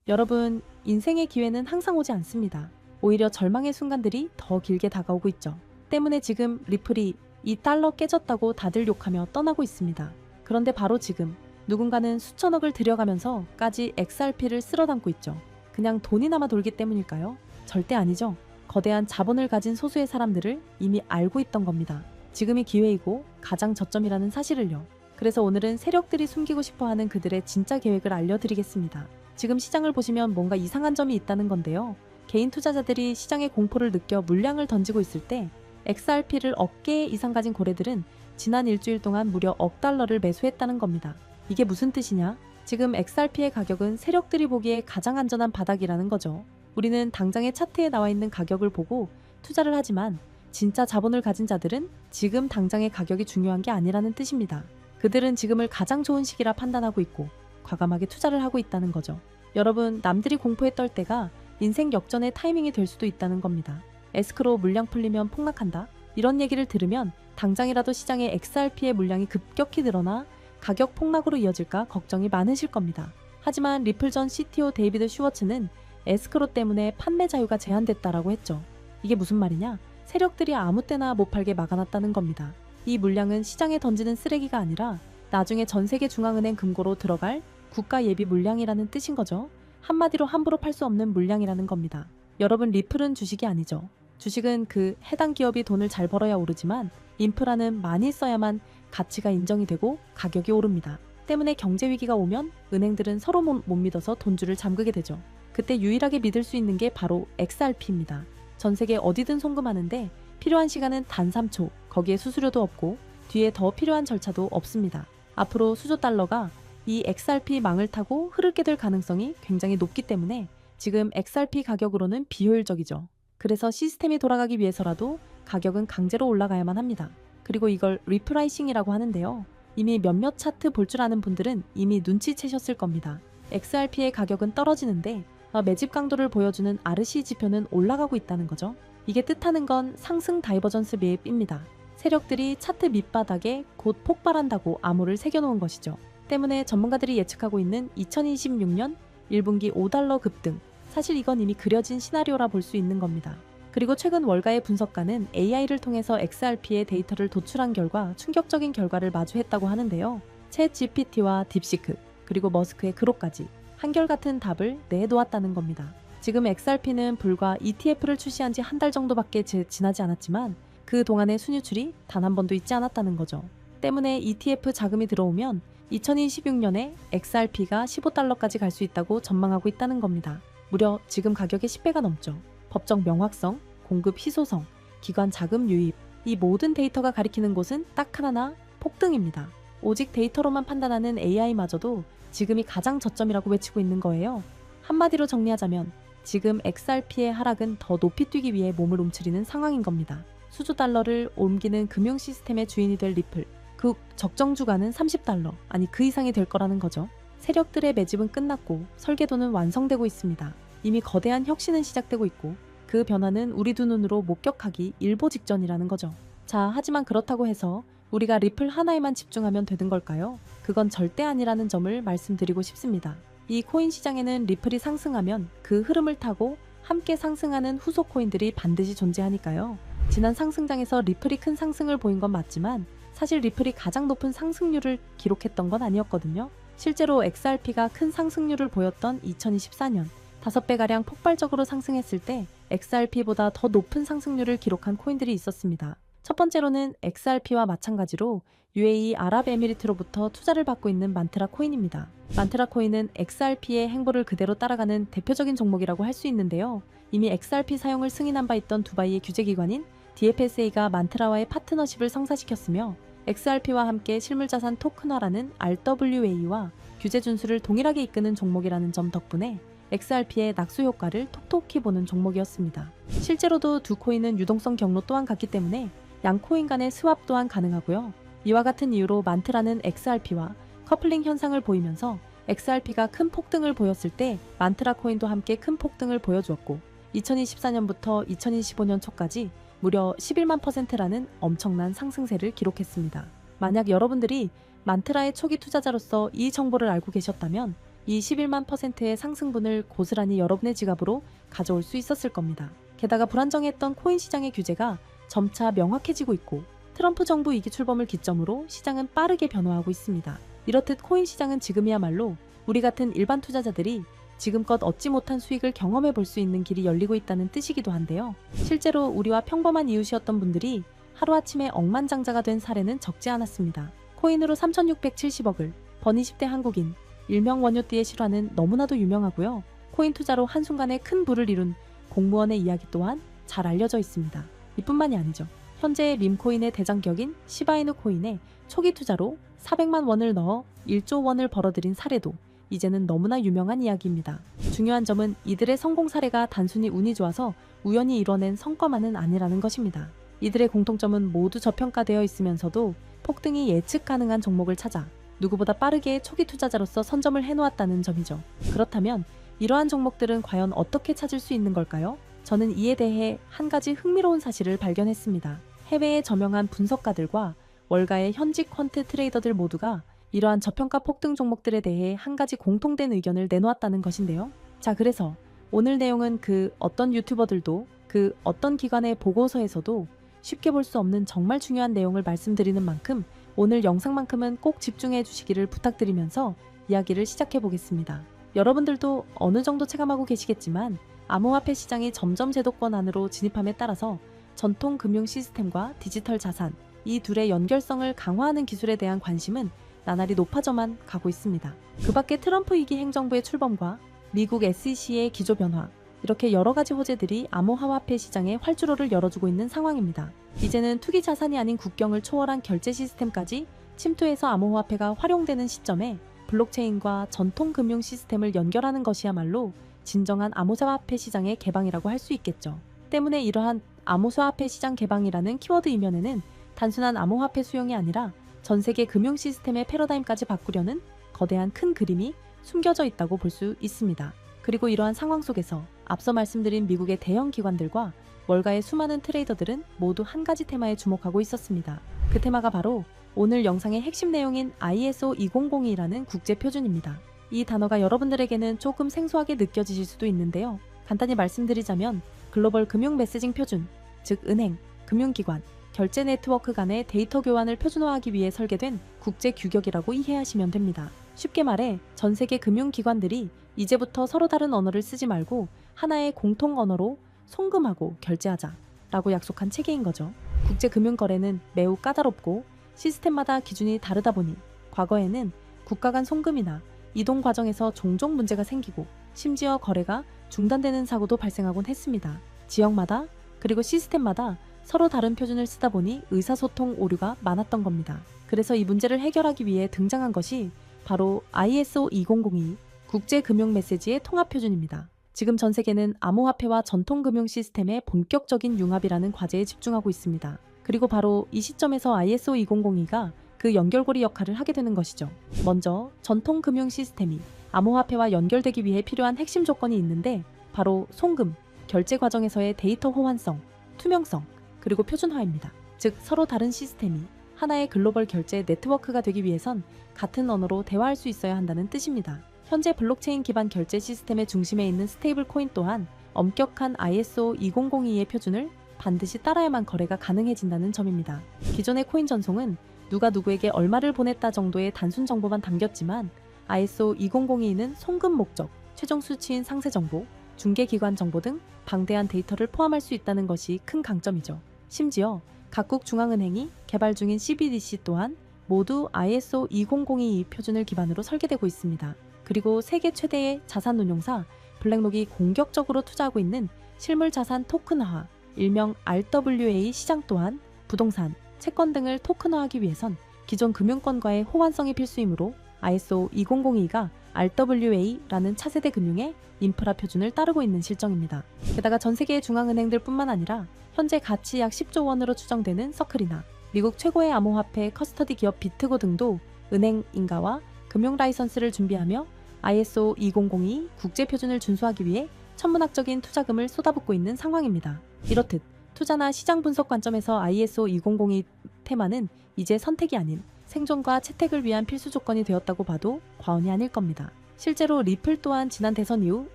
여러분, 인생의 기회는 항상 오지 않습니다. 오히려 절망의 순간들이 더 길게 다가오고 있죠. 때문에 지금 리플이 이 달러 깨졌다고 다들 욕하며 떠나고 있습니다. 그런데 바로 지금 누군가는 수천억을 들여가면서까지 XRP를 쓸어 담고 있죠. 그냥 돈이 남아 돌기 때문일까요? 절대 아니죠. 거대한 자본을 가진 소수의 사람들을 이미 알고 있던 겁니다. 지금이 기회이고 가장 저점이라는 사실을요. 그래서 오늘은 세력들이 숨기고 싶어하는 그들의 진짜 계획을 알려드리겠습니다. 지금 시장을 보시면 뭔가 이상한 점이 있다는 건데요. 개인 투자자들이 시장의 공포를 느껴 물량을 던지고 있을 때 XRP를 억 개 이상 가진 고래들은 지난 일주일 동안 무려 억 달러를 매수했다는 겁니다. 이게 무슨 뜻이냐? 지금 XRP의 가격은 세력들이 보기에 가장 안전한 바닥이라는 거죠. 우리는 당장의 차트에 나와 있는 가격을 보고 투자를 하지만 진짜 자본을 가진 자들은 지금 당장의 가격이 중요한 게 아니라는 뜻입니다. 그들은 지금을 가장 좋은 시기라 판단하고 있고 과감하게 투자를 하고 있다는 거죠. 여러분, 남들이 공포에 떨 때가 인생 역전의 타이밍이 될 수도 있다는 겁니다. 에스크로 물량 풀리면 폭락한다? 이런 얘기를 들으면 당장이라도 시장에 XRP의 물량이 급격히 늘어나 가격 폭락으로 이어질까 걱정이 많으실 겁니다. 하지만 리플 전 CTO 데이비드 슈워츠는 에스크로 때문에 판매 자유가 제한됐다라고 했죠. 이게 무슨 말이냐? 세력들이 아무 때나 못 팔게 막아놨다는 겁니다. 이 물량은 시장에 던지는 쓰레기가 아니라 나중에 전 세계 중앙은행 금고로 들어갈 국가 예비 물량이라는 뜻인 거죠. 한마디로 함부로 팔 수 없는 물량이라는 겁니다. 여러분, 리플은 주식이 아니죠. 주식은 그 해당 기업이 돈을 잘 벌어야 오르지만 인프라는 많이 써야만 가치가 인정이 되고 가격이 오릅니다. 때문에 경제 위기가 오면 은행들은 서로 못 믿어서 돈줄을 잠그게 되죠. 그때 유일하게 믿을 수 있는 게 바로 XRP입니다. 전 세계 어디든 송금하는데 필요한 시간은 단 3초, 거기에 수수료도 없고 뒤에 더 필요한 절차도 없습니다. 앞으로 수조 달러가 이 XRP 망을 타고 흐르게 될 가능성이 굉장히 높기 때문에 지금 XRP 가격으로는 비효율적이죠. 그래서 시스템이 돌아가기 위해서라도 가격은 강제로 올라가야만 합니다. 그리고 이걸 리프라이싱이라고 하는데요. 이미 몇몇 차트 볼 줄 아는 분들은 이미 눈치채셨을 겁니다. XRP의 가격은 떨어지는데 매집 강도를 보여주는 RC 지표는 올라가고 있다는 거죠. 이게 뜻하는 건 상승 다이버전스 매입입니다. 세력들이 차트 밑바닥에 곧 폭발한다고 암호를 새겨놓은 것이죠. 때문에 전문가들이 예측하고 있는 2026년 1분기 5달러 급등, 사실 이건 이미 그려진 시나리오라 볼 수 있는 겁니다. 그리고 최근 월가의 분석가는 AI를 통해서 XRP의 데이터를 도출한 결과 충격적인 결과를 마주했다고 하는데요. 챗 GPT와 딥시크, 그리고 머스크의 그로까지 한결같은 답을 내놓았다는 겁니다. 지금 XRP는 불과 ETF를 출시한 지 한 달 정도밖에 지나지 않았지만 그 동안의 순유출이 단 한 번도 있지 않았다는 거죠. 때문에 ETF 자금이 들어오면 2026년에 XRP가 15달러까지 갈 수 있다고 전망하고 있다는 겁니다. 무려 지금 가격의 10배가 넘죠. 법적 명확성, 공급 희소성, 기관 자금 유입, 이 모든 데이터가 가리키는 곳은 딱 하나나 폭등입니다. 오직 데이터로만 판단하는 AI마저도 지금이 가장 저점이라고 외치고 있는 거예요. 한마디로 정리하자면 지금 XRP의 하락은 더 높이 뛰기 위해 몸을 움츠리는 상황인 겁니다. 수조 달러를 옮기는 금융 시스템의 주인이 될 리플, 그 적정 주가는 30달러, 아니 그 이상이 될 거라는 거죠. 세력들의 매집은 끝났고 설계도는 완성되고 있습니다. 이미 거대한 혁신은 시작되고 있고 그 변화는 우리 두 눈으로 목격하기 일보 직전이라는 거죠. 자, 하지만 그렇다고 해서 우리가 리플 하나에만 집중하면 되는 걸까요? 그건 절대 아니라는 점을 말씀드리고 싶습니다. 이 코인 시장에는 리플이 상승하면 그 흐름을 타고 함께 상승하는 후속 코인들이 반드시 존재하니까요. 지난 상승장에서 리플이 큰 상승을 보인 건 맞지만 사실 리플이 가장 높은 상승률을 기록했던 건 아니었거든요. 실제로 XRP가 큰 상승률을 보였던 2024년 5배가량 폭발적으로 상승했을 때 XRP보다 더 높은 상승률을 기록한 코인들이 있었습니다. 첫 번째로는 XRP와 마찬가지로 UAE 아랍에미리트로부터 투자를 받고 있는 만트라 코인입니다. 만트라 코인은 XRP의 행보를 그대로 따라가는 대표적인 종목이라고 할 수 있는데요. 이미 XRP 사용을 승인한 바 있던 두바이의 규제기관인 DFSA가 만트라와의 파트너십을 성사시켰으며 XRP와 함께 실물자산 토큰화라는 RWA와 규제 준수를 동일하게 이끄는 종목이라는 점 덕분에 XRP의 낙수 효과를 톡톡히 보는 종목이었습니다. 실제로도 두 코인은 유동성 경로 또한 같기 때문에 양 코인 간의 스왑 또한 가능하고요. 이와 같은 이유로 만트라는 XRP와 커플링 현상을 보이면서 XRP가 큰 폭등을 보였을 때 만트라 코인도 함께 큰 폭등을 보여주었고 2024년부터 2025년 초까지 무려 11만 %라는 엄청난 상승세를 기록했습니다. 만약 여러분들이 만트라의 초기 투자자로서 이 정보를 알고 계셨다면 이 11만 %의 상승분을 고스란히 여러분의 지갑으로 가져올 수 있었을 겁니다. 게다가 불안정했던 코인 시장의 규제가 점차 명확해지고 있고 트럼프 정부 2기 출범을 기점으로 시장은 빠르게 변화하고 있습니다. 이렇듯 코인 시장은 지금이야말로 우리 같은 일반 투자자들이 지금껏 얻지 못한 수익을 경험해 볼 수 있는 길이 열리고 있다는 뜻이기도 한데요. 실제로 우리와 평범한 이웃이었던 분들이 하루아침에 억만장자가 된 사례는 적지 않았습니다. 코인으로 3,670억을 번 20대 한국인, 일명 원효띠의 실화는 너무나도 유명하고요. 코인 투자로 한순간에 큰 부를 이룬 공무원의 이야기 또한 잘 알려져 있습니다. 이뿐만이 아니죠. 현재 밈코인의 대장격인 시바이누 코인에 초기 투자로 400만 원을 넣어 1조 원을 벌어들인 사례도 이제는 너무나 유명한 이야기입니다. 중요한 점은 이들의 성공 사례가 단순히 운이 좋아서 우연히 이뤄낸 성과만은 아니라는 것입니다. 이들의 공통점은 모두 저평가되어 있으면서도 폭등이 예측 가능한 종목을 찾아 누구보다 빠르게 초기 투자자로서 선점을 해놓았다는 점이죠. 그렇다면 이러한 종목들은 과연 어떻게 찾을 수 있는 걸까요? 저는 이에 대해 한 가지 흥미로운 사실을 발견했습니다. 해외의 저명한 분석가들과 월가의 현직 퀀트 트레이더들 모두가 이러한 저평가 폭등 종목들에 대해 한 가지 공통된 의견을 내놓았다는 것인데요. 자, 그래서 오늘 내용은 그 어떤 유튜버들도 그 어떤 기관의 보고서에서도 쉽게 볼 수 없는 정말 중요한 내용을 말씀드리는 만큼 오늘 영상만큼은 꼭 집중해 주시기를 부탁드리면서 이야기를 시작해 보겠습니다. 여러분들도 어느 정도 체감하고 계시겠지만 암호화폐 시장이 점점 제도권 안으로 진입함에 따라서 전통 금융 시스템과 디지털 자산, 이 둘의 연결성을 강화하는 기술에 대한 관심은 나날이 높아져만 가고 있습니다. 그 밖에 트럼프 2기 행정부의 출범과 미국 SEC의 기조 변화, 이렇게 여러 가지 호재들이 암호화폐 시장에 활주로를 열어주고 있는 상황입니다. 이제는 투기 자산이 아닌 국경을 초월한 결제 시스템까지 침투해서 암호화폐가 활용되는 시점에 블록체인과 전통 금융 시스템을 연결하는 것이야말로 진정한 암호화폐 시장의 개방이라고 할 수 있겠죠. 때문에 이러한 암호화폐 시장 개방이라는 키워드 이면에는 단순한 암호화폐 수용이 아니라 전 세계 금융 시스템의 패러다임까지 바꾸려는 거대한 큰 그림이 숨겨져 있다고 볼 수 있습니다. 그리고 이러한 상황 속에서 앞서 말씀드린 미국의 대형 기관들과 월가의 수많은 트레이더들은 모두 한 가지 테마에 주목하고 있었습니다. 그 테마가 바로 오늘 영상의 핵심 내용인 ISO 2002라는 국제 표준입니다. 이 단어가 여러분들에게는 조금 생소하게 느껴지실 수도 있는데요. 간단히 말씀드리자면 글로벌 금융 메시징 표준, 즉 은행, 금융기관, 결제 네트워크 간의 데이터 교환을 표준화하기 위해 설계된 국제 규격이라고 이해하시면 됩니다. 쉽게 말해 전 세계 금융기관들이 이제부터 서로 다른 언어를 쓰지 말고 하나의 공통 언어로 송금하고 결제하자 라고 약속한 체계인 거죠. 국제 금융거래는 매우 까다롭고 시스템마다 기준이 다르다 보니 과거에는 국가 간 송금이나 이동 과정에서 종종 문제가 생기고 심지어 거래가 중단되는 사고도 발생하곤 했습니다. 지역마다 그리고 시스템마다 서로 다른 표준을 쓰다 보니 의사소통 오류가 많았던 겁니다. 그래서 이 문제를 해결하기 위해 등장한 것이 바로 ISO 2002 국제금융 메시지의 통합 표준입니다. 지금 전 세계는 암호화폐와 전통금융 시스템의 본격적인 융합이라는 과제에 집중하고 있습니다. 그리고 바로 이 시점에서 ISO 2002가 그 연결고리 역할을 하게 되는 것이죠. 먼저 전통금융 시스템이 암호화폐와 연결되기 위해 필요한 핵심 조건이 있는데 바로 송금, 결제 과정에서의 데이터 호환성, 투명성, 그리고 표준화입니다. 즉 서로 다른 시스템이 하나의 글로벌 결제 네트워크가 되기 위해선 같은 언어로 대화할 수 있어야 한다는 뜻입니다. 현재 블록체인 기반 결제 시스템의 중심에 있는 스테이블 코인 또한 엄격한 ISO 2002의 표준을 반드시 따라야만 거래가 가능해진다는 점입니다. 기존의 코인 전송은 누가 누구에게 얼마를 보냈다 정도의 단순 정보만 담겼지만 ISO 2002는 송금 목적, 최종 수치인 상세 정보, 중개기관 정보 등 방대한 데이터를 포함할 수 있다는 것이 큰 강점이죠. 심지어 각국 중앙은행이 개발 중인 CBDC 또한 모두 ISO 2002 표준을 기반으로 설계되고 있습니다. 그리고 세계 최대의 자산 운용사 블랙록이 공격적으로 투자하고 있는 실물 자산 토큰화, 일명 RWA 시장 또한 부동산, 채권 등을 토큰화하기 위해선 기존 금융권과의 호환성이 필수이므로 ISO 2002가 RWA라는 차세대 금융의 인프라 표준을 따르고 있는 실정입니다. 게다가 전 세계의 중앙은행들 뿐만 아니라 현재 가치 약 10조 원으로 추정되는 서클이나 미국 최고의 암호화폐 커스터디 기업 비트고 등도 은행 인가와 금융 라이선스를 준비하며 ISO 2002 국제 표준을 준수하기 위해 천문학적인 투자금을 쏟아붓고 있는 상황입니다. 이렇듯 투자나 시장 분석 관점에서 ISO 2002 테마는 이제 선택이 아닌 생존과 채택을 위한 필수 조건이 되었다고 봐도 과언이 아닐 겁니다. 실제로 리플 또한 지난 대선 이후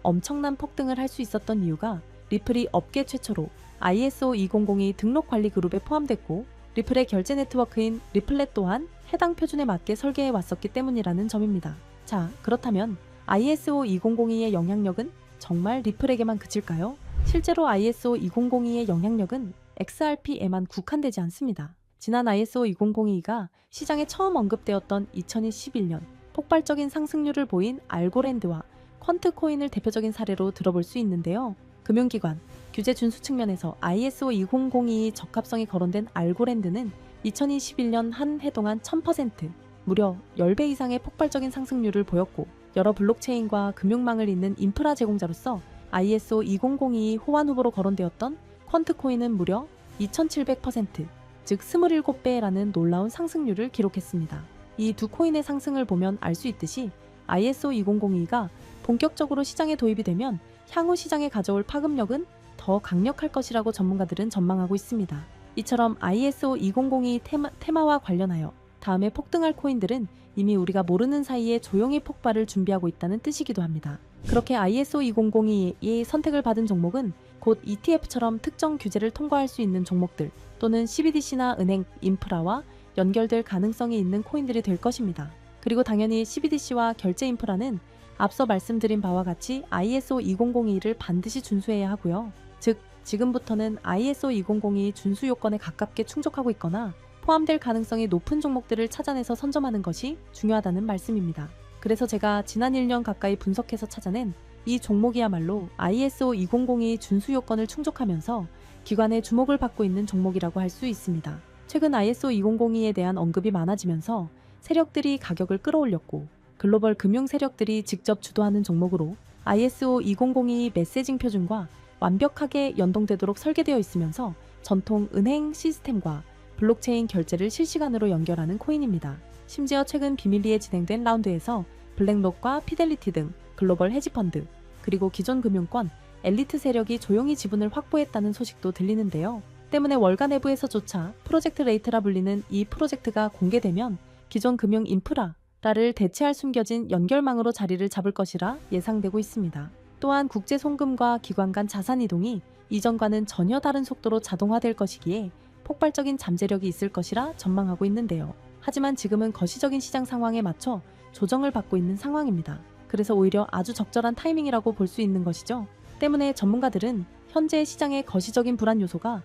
엄청난 폭등을 할 수 있었던 이유가 리플이 업계 최초로 ISO 2002 등록 관리 그룹에 포함됐고 리플의 결제 네트워크인 리플렛 또한 해당 표준에 맞게 설계해 왔었기 때문이라는 점입니다. 자, 그렇다면 ISO 2002의 영향력은 정말 리플에게만 그칠까요? 실제로 ISO 2002의 영향력은 XRP에만 국한되지 않습니다. 지난 ISO 2002가 시장에 처음 언급되었던 2021년 폭발적인 상승률을 보인 알고랜드와 퀀트코인을 대표적인 사례로 들어볼 수 있는데요. 금융기관, 규제 준수 측면에서 ISO 2002의 적합성이 거론된 알고랜드는 2021년 한 해 동안 1000%, 무려 10배 이상의 폭발적인 상승률을 보였고 여러 블록체인과 금융망을 잇는 인프라 제공자로서 ISO 2002 호환 후보로 거론되었던 퀀트코인은 무려 2700%, 즉 27배라는 놀라운 상승률을 기록했습니다. 이 두 코인의 상승을 보면 알 수 있듯이 ISO 2002가 본격적으로 시장에 도입이 되면 향후 시장에 가져올 파급력은 더 강력할 것이라고 전문가들은 전망하고 있습니다. 이처럼 ISO 2002 테마와 관련하여 다음에 폭등할 코인들은 이미 우리가 모르는 사이에 조용히 폭발을 준비하고 있다는 뜻이기도 합니다. 그렇게 ISO 2002의 선택을 받은 종목은 곧 ETF처럼 특정 규제를 통과할 수 있는 종목들 또는 CBDC나 은행, 인프라와 연결될 가능성이 있는 코인들이 될 것입니다. 그리고 당연히 CBDC와 결제 인프라는 앞서 말씀드린 바와 같이 ISO 2002를 반드시 준수해야 하고요. 즉, 지금부터는 ISO 2002 준수 요건에 가깝게 충족하고 있거나 포함될 가능성이 높은 종목들을 찾아내서 선점하는 것이 중요하다는 말씀입니다. 그래서 제가 지난 1년 가까이 분석해서 찾아낸 이 종목이야말로 ISO 2002 준수 요건을 충족하면서 기관의 주목을 받고 있는 종목이라고 할 수 있습니다. 최근 ISO 2002에 대한 언급이 많아지면서 세력들이 가격을 끌어올렸고 글로벌 금융 세력들이 직접 주도하는 종목으로 ISO 2002 메시징 표준과 완벽하게 연동되도록 설계되어 있으면서 전통 은행 시스템과 블록체인 결제를 실시간으로 연결하는 코인입니다. 심지어 최근 비밀리에 진행된 라운드에서 블랙록과 피델리티 등 글로벌 헤지펀드, 그리고 기존 금융권, 엘리트 세력이 조용히 지분을 확보했다는 소식도 들리는데요. 때문에 월가 내부에서조차 프로젝트 레이트라 불리는 이 프로젝트가 공개되면 기존 금융 인프라를 대체할 숨겨진 연결망으로 자리를 잡을 것이라 예상되고 있습니다. 또한 국제 송금과 기관 간 자산 이동이 이전과는 전혀 다른 속도로 자동화될 것이기에 폭발적인 잠재력이 있을 것이라 전망하고 있는데요. 하지만 지금은 거시적인 시장 상황에 맞춰 조정을 받고 있는 상황입니다. 그래서 오히려 아주 적절한 타이밍이라고 볼 수 있는 것이죠. 때문에 전문가들은 현재 시장의 거시적인 불안 요소가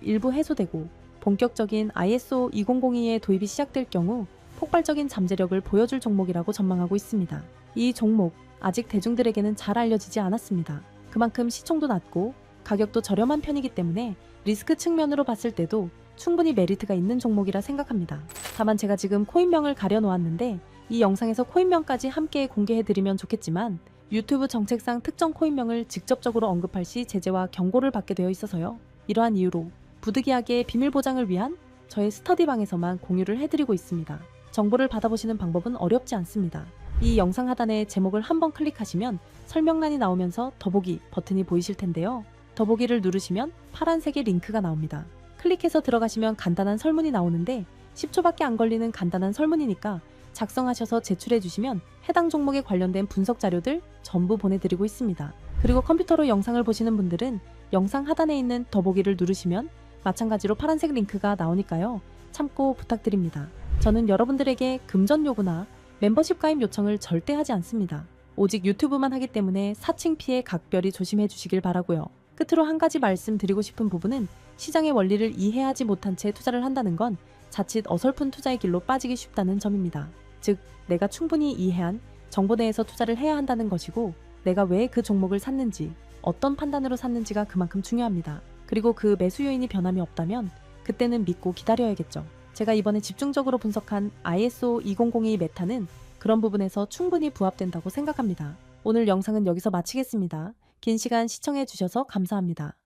일부 해소되고 본격적인 ISO 2002의 도입이 시작될 경우 폭발적인 잠재력을 보여줄 종목이라고 전망하고 있습니다. 이 종목 아직 대중들에게는 잘 알려지지 않았습니다. 그만큼 시총도 낮고 가격도 저렴한 편이기 때문에 리스크 측면으로 봤을 때도 충분히 메리트가 있는 종목이라 생각합니다. 다만 제가 지금 코인명을 가려놓았는데 이 영상에서 코인명까지 함께 공개해드리면 좋겠지만 유튜브 정책상 특정 코인명을 직접적으로 언급할 시 제재와 경고를 받게 되어 있어서요. 이러한 이유로 부득이하게 비밀 보장을 위한 저의 스터디방에서만 공유를 해드리고 있습니다. 정보를 받아보시는 방법은 어렵지 않습니다. 이 영상 하단에 제목을 한번 클릭하시면 설명란이 나오면서 더보기 버튼이 보이실 텐데요. 더보기를 누르시면 파란색의 링크가 나옵니다. 클릭해서 들어가시면 간단한 설문이 나오는데 10초밖에 안 걸리는 간단한 설문이니까 작성하셔서 제출해 주시면 해당 종목에 관련된 분석 자료들 전부 보내드리고 있습니다. 그리고 컴퓨터로 영상을 보시는 분들은 영상 하단에 있는 더보기를 누르시면 마찬가지로 파란색 링크가 나오니까요. 참고 부탁드립니다. 저는 여러분들에게 금전 요구나 멤버십 가입 요청을 절대 하지 않습니다. 오직 유튜브만 하기 때문에 사칭 피해 각별히 조심해 주시길 바라고요. 끝으로 한 가지 말씀드리고 싶은 부분은 시장의 원리를 이해하지 못한 채 투자를 한다는 건 자칫 어설픈 투자의 길로 빠지기 쉽다는 점입니다. 즉, 내가 충분히 이해한 정보 내에서 투자를 해야 한다는 것이고 내가 왜 그 종목을 샀는지, 어떤 판단으로 샀는지가 그만큼 중요합니다. 그리고 그 매수 요인이 변함이 없다면 그때는 믿고 기다려야겠죠. 제가 이번에 집중적으로 분석한 ISO 2002 메타는 그런 부분에서 충분히 부합된다고 생각합니다. 오늘 영상은 여기서 마치겠습니다. 긴 시간 시청해 주셔서 감사합니다.